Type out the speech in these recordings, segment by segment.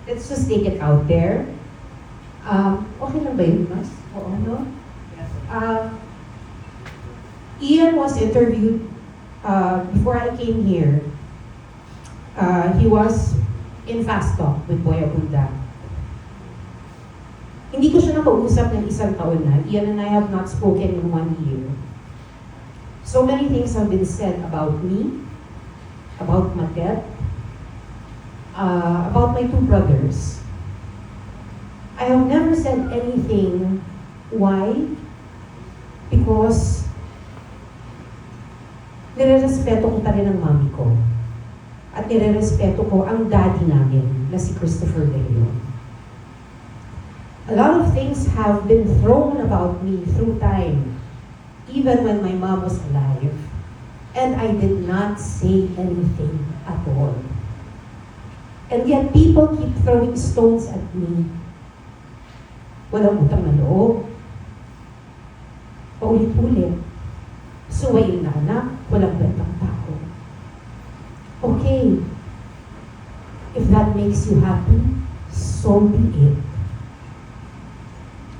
Let's just take it out there. Okay lang ba yun, Mas? Oo, no? Ian was interviewed before I came here. He was in Fast Talk with Boy Abunda. Hindi ko siya nakausap ng isang taon na. Ian and I have not spoken in 1 year. So many things have been said about me, about Matet, about my 2 brothers. I have never said anything. Why? Because nire-respeto ko pa rin ang mami ko. At nire-respeto ko ang daddy namin na si Christopher De Leon. A lot of things have been thrown about me through time, even when my mom was alive, and I did not say anything at all. And yet people keep throwing stones at me. Walang utang na loob. Paulit-ulit. Suwayin na anak, walang bentang tao. Okay. If that makes you happy, so be it.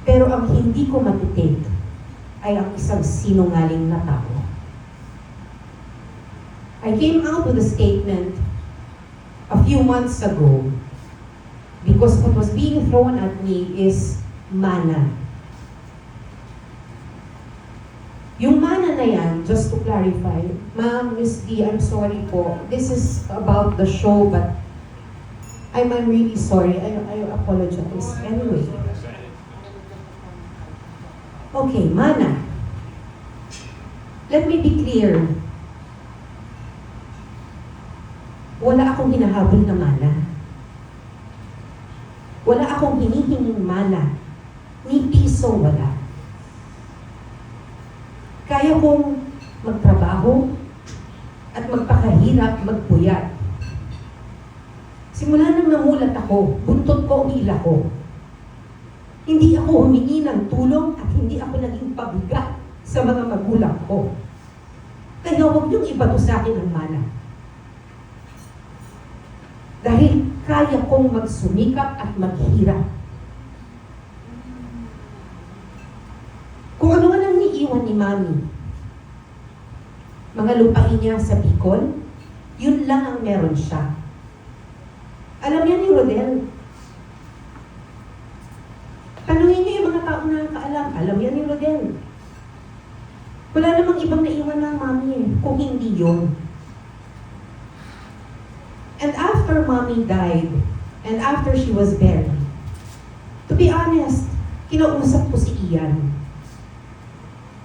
Pero ang hindi ko matitake ay ang isang sinungaling na tao. I came out with a statement a few months ago because what was being thrown at me is mana. Yung mana na yan, just to clarify, Ma'am, Miss D, I'm sorry po. This is about the show, but I'm really sorry. I apologize. Anyway. Okay, mana. Let me be clear. Wala akong hinahabol na mana. Wala akong hinihinging mana. Ni piso wala. Kaya kong magtrabaho at magpakahirap, magpuyat. Simula nang namulat ako, buntot ko ang ila ko. Hindi ako humingi ng tulong at hindi ako naging pabigat sa mga magulang ko. Kaya huwag niyong ibato sa akin ang mana. Dahil kaya kong magsumikap at maghirap. Kung ano man ang niiwan ni Mami, mga lupain niya sa Bicol, yun lang ang meron siya. Alam niya ni Rodel. Tanungin niyo yung mga tao na nakakaalam. Alam niya ni Rodel. Wala namang ibang naiwan ng Mami kung hindi yun. And after Mommy died, and after she was buried, to be honest, kinausap ko si Ian.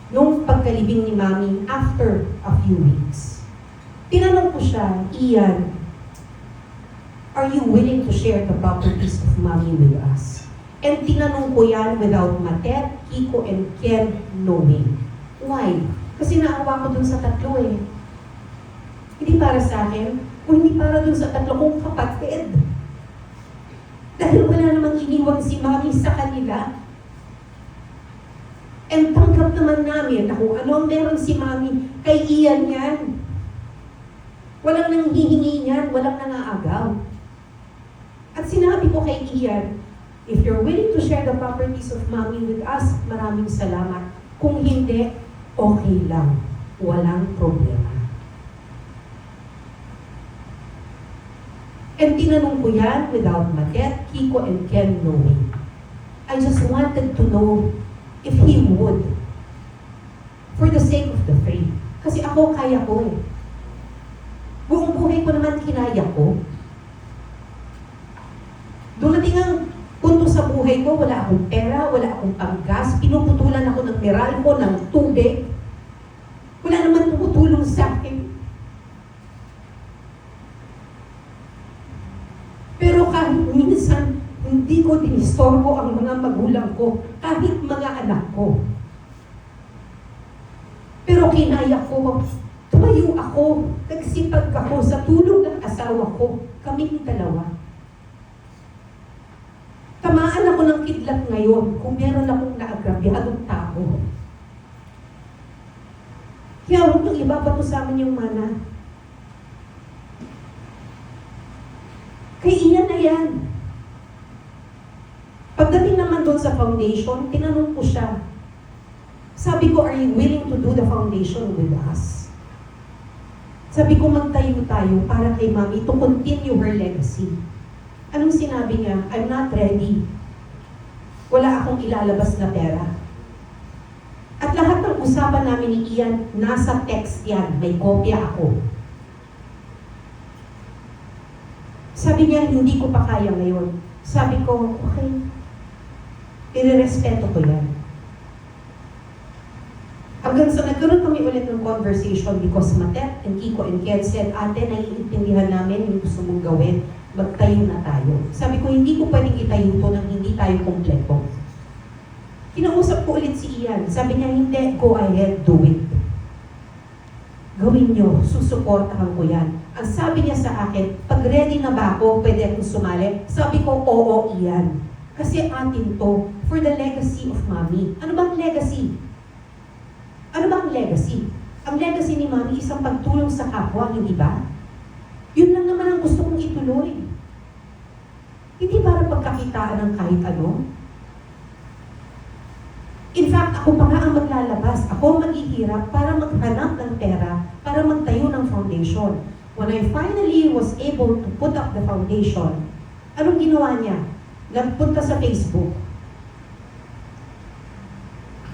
Nung pagkalibing ni Mami, after a few weeks, tinanong ko siya, Ian, are you willing to share the properties of Mami with us? And tinanong ko yan without Matet, Kiko, and Ken knowing. Why? Kasi naawa ko dun sa tatlo eh. Hindi para sa akin, o hindi para dun sa tatlo kong kapatid. Dahil wala namang iniwang si Mami sa kanila. And tanggap naman namin na kung ano ang meron si Mami, kay Ian yan. Walang nanghihingi niyan, walang nangaagaw. At sinabi ko kay Ian, if you're willing to share the properties of Mami with us, maraming salamat. Kung hindi, okay lang. Walang problema. And tinanong ko yan without Matet, Kiko, and Ken knowing. I just wanted to know if he would. For the sake of the three. Kasi ako, kaya ko eh. Buong buhay ko naman kinaya ko. Dumating ang punto sa buhay ko, wala akong pera, wala akong panggas, pinuputulan ako ng Meralco, ng tubig. Wala naman tumutulong sa akin. Pero kahit minsan, hindi ko dinistorbo ang mga magulang ko, kahit mga anak ko. Pero kinaya ko, tumayo ako, nagsipag ako sa tulong ng asawa ko, kaming dalawa. Tamaan ako ng kidlat ngayon kung meron akong naagrabihadong tao. Kaya huwag niyong ibabato sa amin yung mana. Kay Ian na yan. sa foundation, tinanong ko siya. Sabi ko, are you willing to do the foundation with us? Sabi ko, magtayo tayo para kay Mami to continue her legacy. Anong sinabi niya? I'm not ready. Wala akong ilalabas na pera. At lahat ng usapan namin ni Ian, nasa text yan. May kopya ako. Sabi niya, hindi ko pa kaya ngayon. Sabi ko, okay. Irerespeto ko yan. Hanggang sa nagkaroon kami ulit ng conversation because Matet and Kiko and Ken said, ate, naiintindihan namin yung gusto mong gawin. Magtayo na tayo. Sabi ko, hindi ko pwedeng itayo to nang hindi tayo kompleto. Kinausap ko ulit si Ian. Sabi niya, hindi, go ahead, do it. Gawin nyo, susuportahan ko yan. Ang sabi niya sa akin, pag ready na ba ako, pwede akong sumali? Sabi ko, oo, Ian. Kasi atin to, for the legacy of Mami. Ano bang legacy? Ano bang legacy? Ang legacy ni Mami, isang pagtulong sa kapwa, hindi ba? Yun lang naman ang gusto kong ituloy. Hindi para pagkakitaan ng kahit ano. In fact, ako pa nga ang maglalabas. Ako maghihirap para maghanap ng pera, para magtayo ng foundation. When I finally was able to put up the foundation, anong ginawa niya? Nagpunta sa Facebook.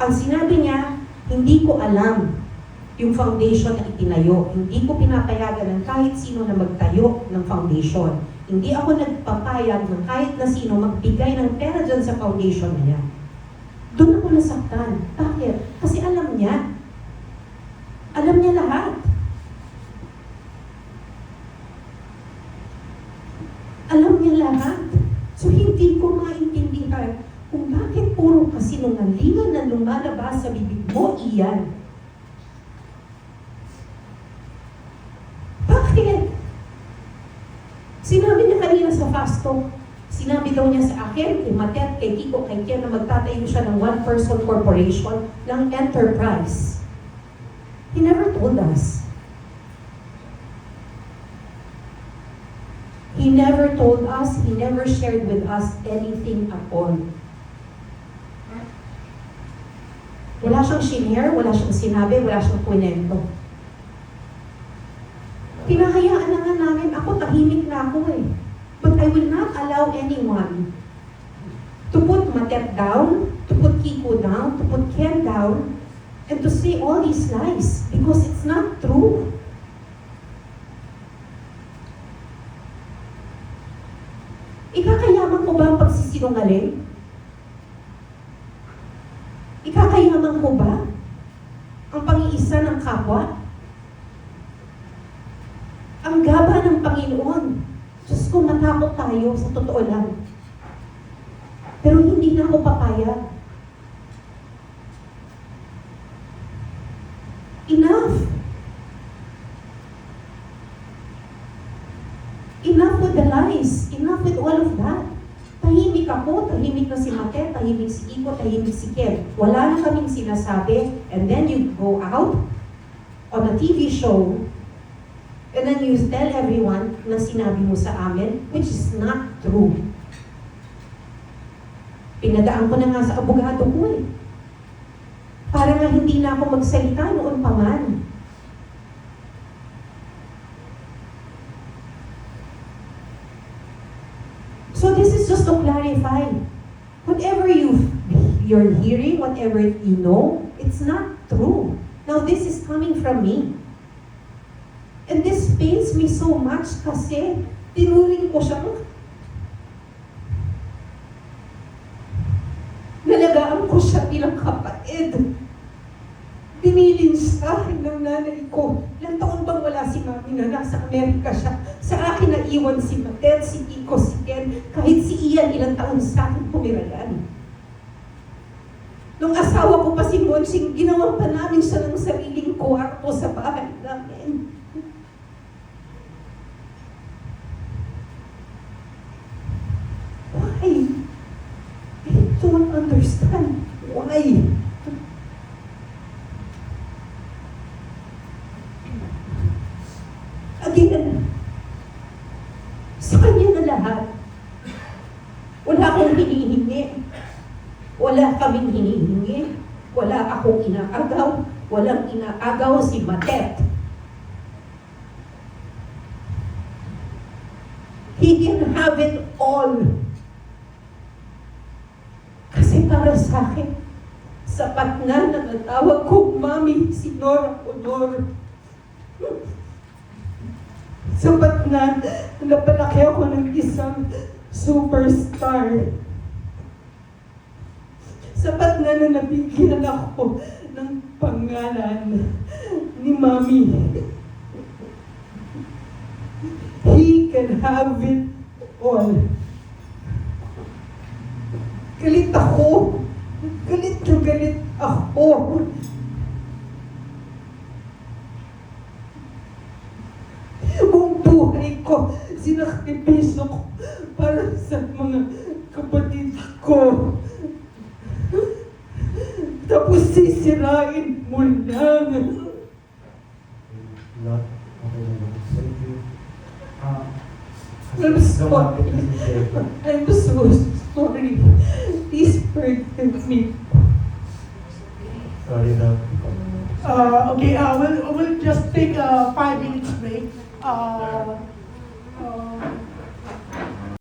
Ang sinabi niya, hindi ko alam yung foundation na itinayo. Hindi ko pinapayagan ng kahit sino na magtayo ng foundation. Hindi ako nagpapayag ng kahit na sino magbigay ng pera dyan sa foundation na yan. Doon ako nasaktan. Bakit? Kasi alam niya. Alam niya lahat. Alam niya lahat. So hindi ko maintindihan kung bakit puro kasinungalingan na lumalabas sa bibig mo, Ian. Bakit? Sinabi niya kanina sa fast talk, sinabi daw niya sa akin, kay Matet, kay Kiko, kay Ken, na magtatayo siya ng one-person corporation ng enterprise. He never told us. He never told us, he never shared with us anything at all. Wala siyang shinare, wala siyang sinabi, wala siyang kwento. Pinahayaan na nga namin, ako tahimik na ako eh. But I will not allow anyone to put Matet down, to put Kiko down, to put Ken down, and to say all these lies because it's not true. Ikakayaman ko ba ang pagsisinungaling? Ikakayaman ko ba ang pangiisa ng kapwa? Ang gaba ng Panginoon. Diyos ko, matakot tayo sa totoo lang. Pero hindi na ako papayag. Enough. Enough with the lies. Enough with all of that. Tahimik ako, tahimik na si Matet, tahimik si Iko, tahimik si Ken. Wala na kaming sinasabi, and then you go out on a TV show, and then you tell everyone na sinabi mo sa amin, which is not true. Pinadaan ko na nga sa abogado ko eh. Para nga hindi na ako magsalita noon pa man. So this is just to clarify. Whatever you're hearing, whatever you know, it's not true. Now this is coming from me. And this pains me so much kasi tinuring ko siyang nalagaan ko siya bilang kapatid. Pinilin sa akin ng nanay ko. Ilang taon bang wala si Mami na nasa Amerika siya? Sa akin na iwan si Matet, si Kiko, si Ken, kahit si Ian, ilang taon sa akin pumirayan. Nung asawa ko pa si Monsing, ginawan pa namin siya ng sariling kwarto sa bahay namin. Why? I don't understand. Why? Again, sa kanya na lahat. Wala akong hinihingi. Wala kaming hinihingi. Wala akong inaagaw. Walang inaagaw si Matet. He can have it all. Kasi para sa akin, sapat na natawag kong mami si Nora Honor. Sapat na napalaki ako ng isang superstar. Sapat na nabigyan ako ng pangalan ni Mami. He can have it all. Galit ako. Galit na galit ako. Buong buhay ko, sinakripisyo ko para sa mga kapatid ko. Tapos sisirain mo lang. Not okay naman. Thank you. I'm sorry. I'm so sorry. Please forgive me. Sorry na. Okay, we'll just take a 5 minutes break.